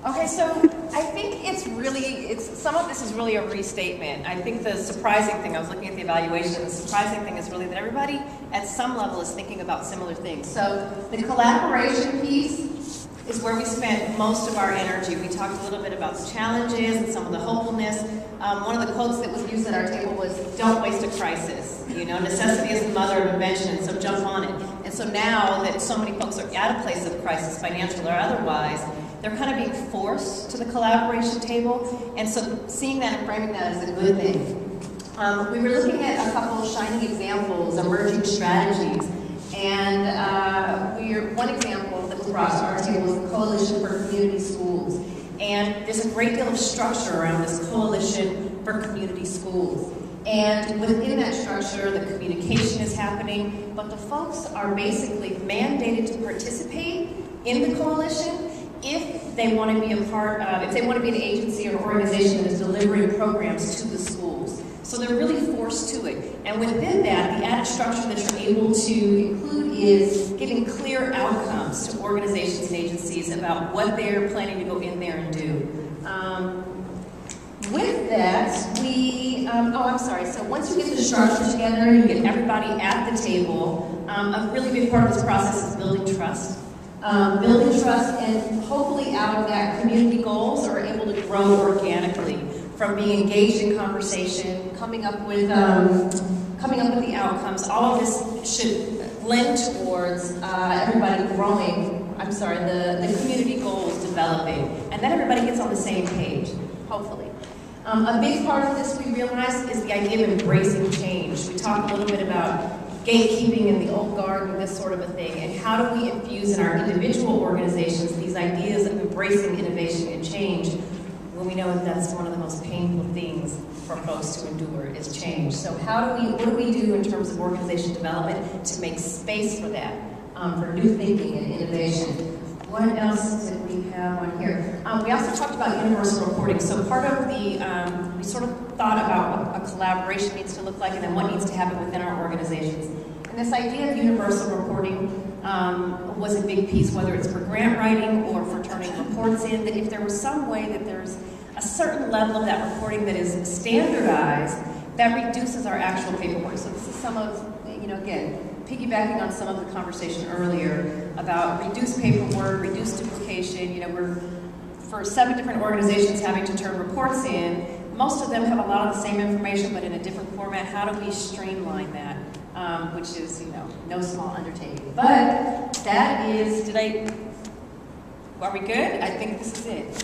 Okay, so I think some of this is really a restatement. I think the surprising thing, I was looking at the evaluation, the surprising thing is really that everybody at some level is thinking about similar things. So the collaboration piece is where we spent most of our energy. We talked a little bit about the challenges and some of the hopefulness. One of the quotes that was used at our table was, "Don't waste a crisis." You know, necessity is the mother of invention, and so jump on it. And so now that so many folks are at a place of crisis, financial or otherwise, they're kind of being forced to the collaboration table. And so seeing that and framing that is a good thing. We were looking at a couple of shining examples, emerging strategies. And one example that was brought to our table was the Coalition for Community Schools. And there's a great deal of structure around this Coalition for Community Schools. And within that structure, the communication is happening, but the folks are basically mandated to participate in the coalition if they want to be a part of, if they want to be an agency or organization that is delivering programs to the schools. So they're really forced to it. And within that, the added structure that you're able to include is giving clear outcomes to organizations and agencies about what they're planning to go in there and do. With that, so once you get the structure together, you get everybody at the table, a really big part of this process is building trust. Building trust, and hopefully out of that, community goals are able to grow organically from being engaged in conversation, coming up with the outcomes. All of this should lend towards everybody growing, the community goals developing, and then everybody gets on the same page, hopefully. A big part of this, we realize, is the idea of embracing change. We talked a little bit about gatekeeping in the old guard and this sort of a thing, and how do we infuse in our individual organizations these ideas of embracing innovation and change when we know that that's one of the most painful things for folks to endure is change. So what do we do in terms of organization development to make space for that, for new thinking and innovation? What else did we have on here? We also talked about universal reporting. So part of the, we sort of thought about what a collaboration needs to look like and then what needs to happen within our organizations. And this idea of universal reporting was a big piece, whether it's for grant writing or for turning reports in, that if there was some way that there's a certain level of that reporting that is standardized, that reduces our actual paperwork. So this is some of, again, piggybacking on some of the conversation earlier about reduced paperwork, reduced duplication. We're, for 7 different organizations having to turn reports in, most of them have a lot of the same information but in a different format. How do we streamline that? Which is, no small undertaking. But that is, are we good? I think this is it.